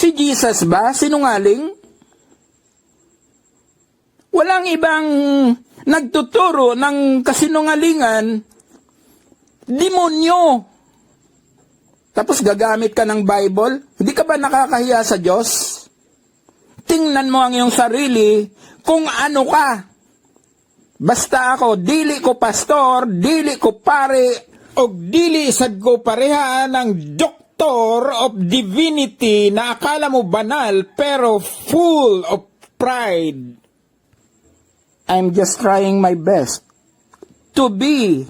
Si Jesus ba sinungaling? Walang ibang nagtuturo ng kasinungalingan, demonyo. Tapos gagamit ka ng Bible? Hindi ka ba nakakahiya sa Diyos? Tingnan mo ang iyong sarili kung ano ka. Basta ako, dili ko pastor, dili ko pare, o dili sad ko pareha ng Doctor of Divinity na akala mo banal pero full of pride. I'm just trying my best to be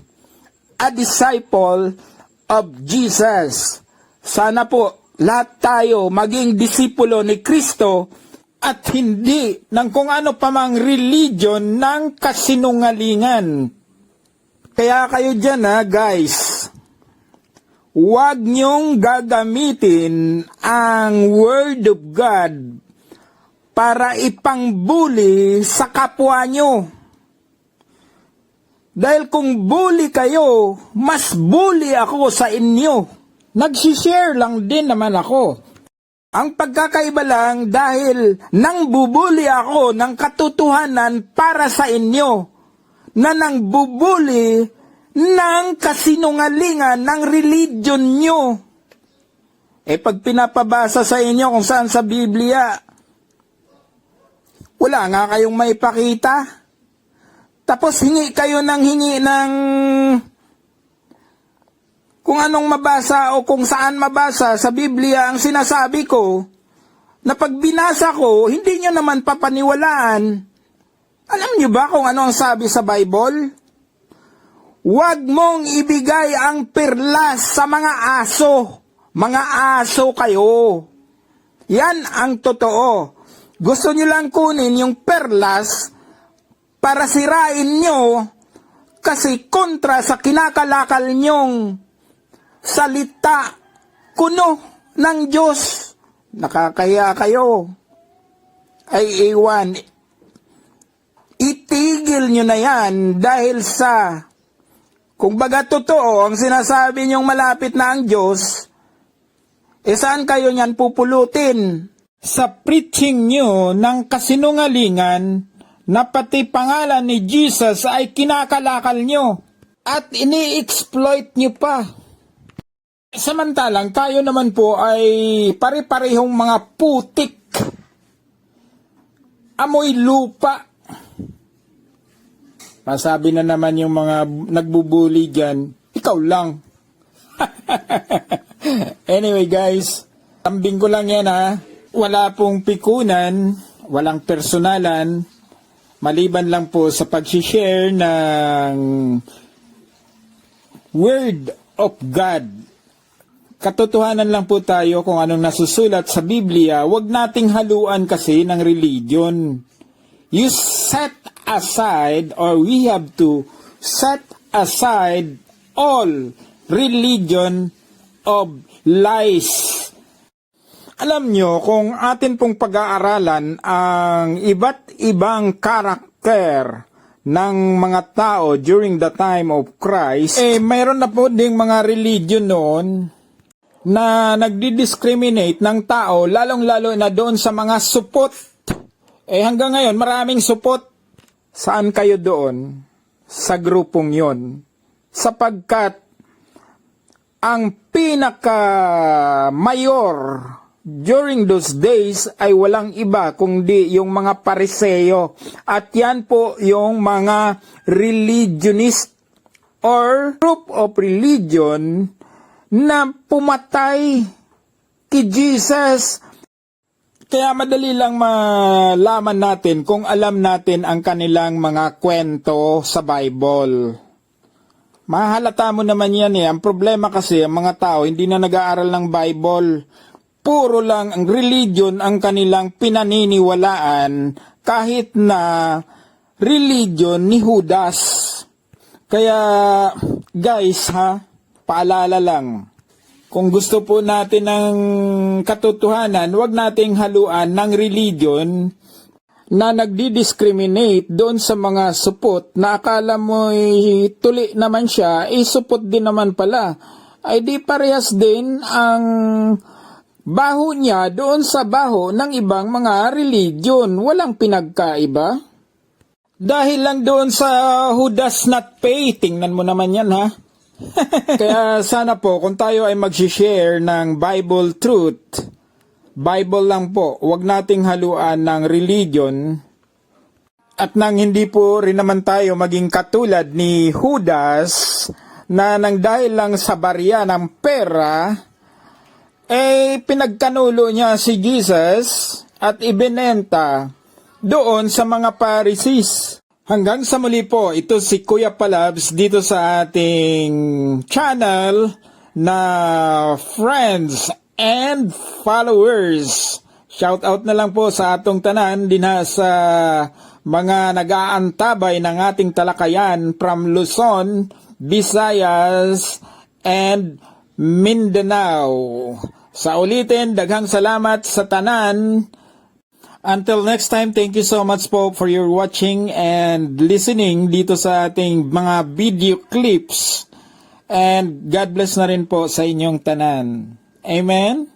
a disciple of Jesus. Sana po lahat tayo maging disipulo ni Kristo at hindi ng kung ano pa mang religion ng kasinungalingan. Kaya kayo dyan guys, huwag niyong gagamitin ang Word of God para ipangbuli sa kapwa nyo. Dahil kung bully kayo, mas bully ako sa inyo. Nagsishare lang din naman ako. Ang pagkakaiba lang dahil nang bubuli ako ng katotohanan para sa inyo, na nang bubuli ng kasinungalingan ng religion nyo. Pag pinapabasa sa inyo kung saan sa Biblia, wala nga kayong maipakita. Tapos hingi kayo ng kung anong mabasa o kung saan mabasa sa Biblia. Ang sinasabi ko, na pag binasa ko, hindi nyo naman papaniwalaan. Alam nyo ba kung ano ang sabi sa Bible? Huwag mong ibigay ang perlas sa mga aso. Mga aso kayo. Yan ang totoo. Gusto nyo lang kunin yung perlas para sirain nyo kasi kontra sa kinakalakal nyong salita kuno ng Diyos. Nakakaya kayo. Ay iwan. Itigil nyo na yan dahil sa kung baga totoo ang sinasabi nyong malapit na ang Diyos, saan kayo nyan pupulutin? Sa preaching nyo ng kasinungalingan na pati pangalan ni Jesus ay kinakalakal nyo at ini-exploit nyo pa. Samantalang tayo naman po ay pare-parehong mga putik, amoy lupa. Masabi na naman yung mga nagbubuli dyan, ikaw lang. Anyway guys, tambing ko lang yan Wala pong pikunan, walang personalan, maliban lang po sa pag-share ng Word of God. Katotohanan lang po tayo kung anong nasusulat sa Biblia. Huwag nating haluan kasi ng religion. You set aside, or we have to set aside all religion of lies. Alam nyo, kung atin pong pag-aaralan ang iba't ibang karakter ng mga tao during the time of Christ, mayroon na po ding mga religion noon na nagdi-discriminate ng tao, lalong-lalo na doon sa mga supot. Hanggang ngayon, maraming supot. Saan kayo doon? Sa grupong yon. Sapagkat ang pinaka-mayor during those days ay walang iba kundi yung mga Pariseo. At yan po yung mga religionist or group of religion na pumatay kay Jesus. Kaya madali lang malaman natin kung alam natin ang kanilang mga kwento sa Bible. Mahalata mo naman yan Ang problema kasi, ang mga tao hindi na nag-aaral ng Bible. Puro lang ang religion ang kanilang pinaniniwalaan kahit na religion ni Judas. Kaya guys paalala lang. Kung gusto po natin ng katotohanan, huwag nating haluan ng religion na nagdi-discriminate doon sa mga supot na akala mo'y tuli naman siya, supot din naman pala. Ay di parehas din ang baho niya doon sa baho ng ibang mga religion. Walang pinagkaiba. Dahil lang doon sa who does not pay, tingnan mo naman yan ha. Kaya sana po kung tayo ay mag-share ng Bible truth, Bible lang po, wag nating haluan ng religion. At nang hindi po rin naman tayo maging katulad ni Judas na nang dahil lang sa barya ng pera, pinagkanulo niya si Jesus at ibinenta doon sa mga Pharisees. Hanggang sa muli po, ito si Kuya Palabs dito sa ating channel na Friends and Followers. Shout out na lang po sa atong tanan din sa mga nag-aantabay ng ating talakayan from Luzon, Visayas, and Mindanao. Sa ulitin, daghang salamat sa tanan. Until next time, thank you so much po for your watching and listening dito sa ating mga video clips. And God bless na rin po sa inyong tanan. Amen?